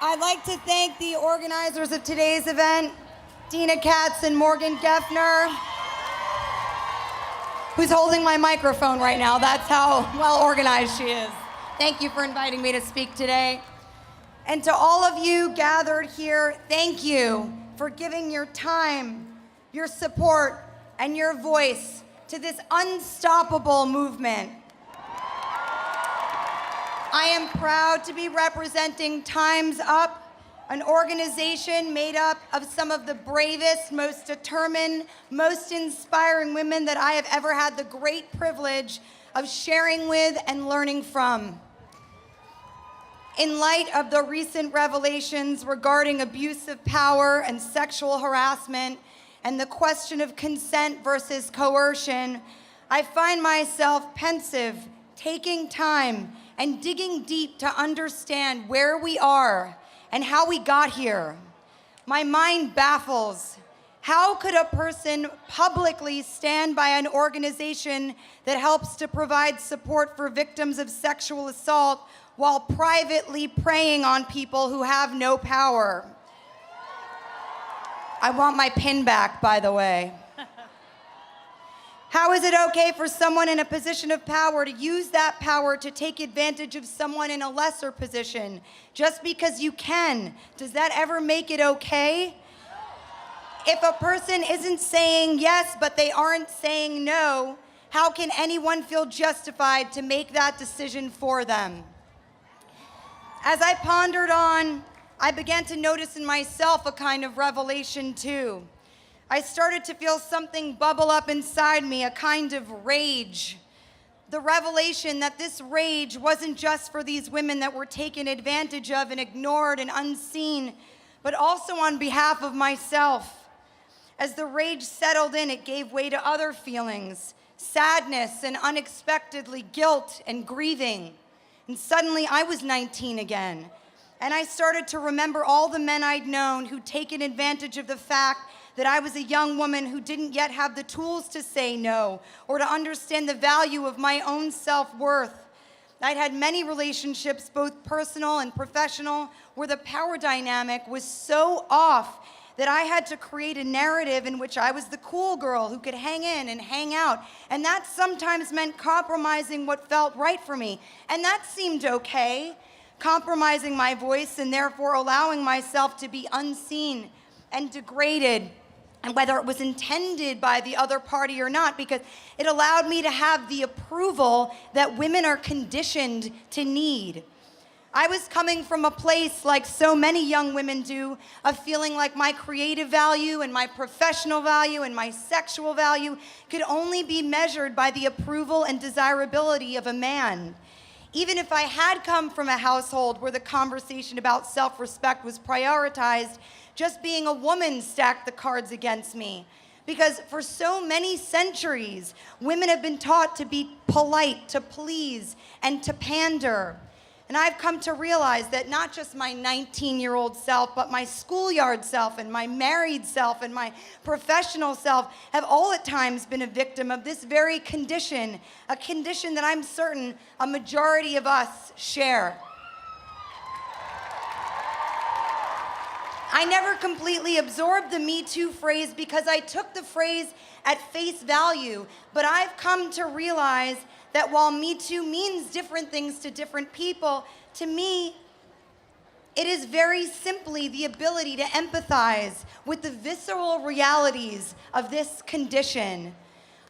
I'd like to thank the organizers of today's event, Dina Katz and Morgan Geffner, who's holding my microphone right now. That's how well organized she is. Thank you for inviting me to speak today. And to all of you gathered here, thank you for giving your time, your support, and your voice to this unstoppable movement. I am proud to be representing Time's Up, an organization made up of some of the bravest, most determined, most inspiring women that I have ever had the great privilege of sharing with and learning from. In light of the recent revelations regarding abuse of power and sexual harassment and the question of consent versus coercion, I find myself pensive, taking time and digging deep to understand where we are and how we got here. My mind baffles. How could a person publicly stand by an organization that helps to provide support for victims of sexual assault while privately preying on people who have no power? I want my pin back, by the way. How is it okay for someone in a position of power to use that power to take advantage of someone in a lesser position? Just because you can, does that ever make it okay? If a person isn't saying yes, but they aren't saying no, how can anyone feel justified to make that decision for them? As I pondered on, I began to notice in myself a kind of revelation too. I started to feel something bubble up inside me, a kind of rage. The revelation that this rage wasn't just for these women that were taken advantage of and ignored and unseen, but also on behalf of myself. As the rage settled in, it gave way to other feelings, sadness and unexpectedly guilt and grieving. And suddenly I was 19 again. And I started to remember all the men I'd known who'd taken advantage of the fact that I was a young woman who didn't yet have the tools to say no or to understand the value of my own self-worth. I'd had many relationships, both personal and professional, where the power dynamic was so off that I had to create a narrative in which I was the cool girl who could hang in and hang out. And that sometimes meant compromising what felt right for me. And that seemed okay, compromising my voice and therefore allowing myself to be unseen and degraded, and whether it was intended by the other party or not, because it allowed me to have the approval that women are conditioned to need. I was coming from a place, like so many young women do, of feeling like my creative value and my professional value and my sexual value could only be measured by the approval and desirability of a man. Even if I had come from a household where the conversation about self-respect was prioritized, just being a woman stacked the cards against me. Because for so many centuries, women have been taught to be polite, to please, and to pander. And I've come to realize that not just my 19-year-old self, but my schoolyard self and my married self and my professional self have all at times been a victim of this very condition, a condition that I'm certain a majority of us share. I never completely absorbed the Me Too phrase because I took the phrase at face value, but I've come to realize that while Me Too means different things to different people, to me, it is very simply the ability to empathize with the visceral realities of this condition.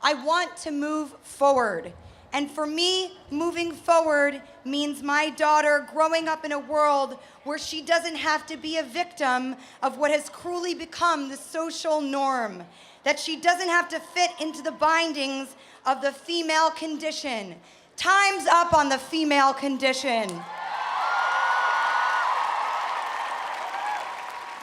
I want to move forward. And for me, moving forward means my daughter growing up in a world where she doesn't have to be a victim of what has cruelly become the social norm, that she doesn't have to fit into the bindings of the female condition. Time's up on the female condition.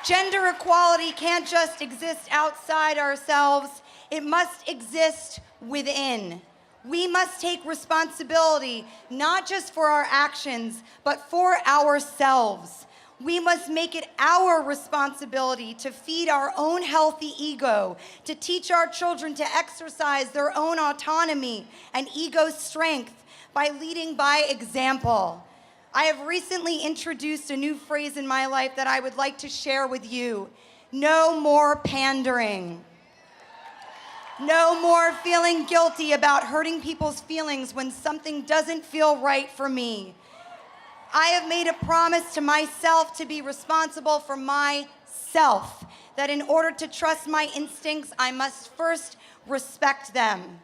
Gender equality can't just exist outside ourselves, it must exist within. We must take responsibility, not just for our actions, but for ourselves. We must make it our responsibility to feed our own healthy ego, to teach our children to exercise their own autonomy and ego strength by leading by example. I have recently introduced a new phrase in my life that I would like to share with you. No more pandering. No more feeling guilty about hurting people's feelings when something doesn't feel right for me. I have made a promise to myself to be responsible for myself, that in order to trust my instincts, I must first respect them.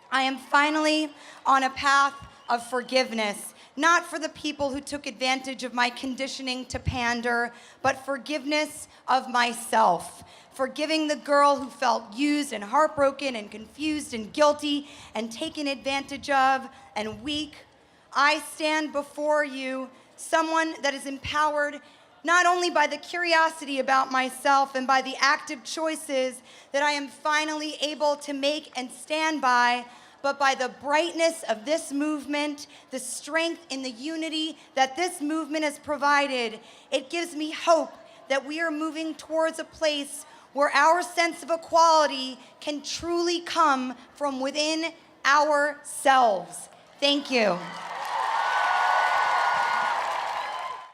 I am finally on a path of forgiveness, not for the people who took advantage of my conditioning to pander, but forgiveness of myself. Forgiving the girl who felt used and heartbroken and confused and guilty and taken advantage of and weak. I stand before you, someone that is empowered not only by the curiosity about myself and by the active choices that I am finally able to make and stand by, but by the brightness of this movement, the strength in the unity that this movement has provided. It gives me hope that we are moving towards a place where our sense of equality can truly come from within ourselves. Thank you.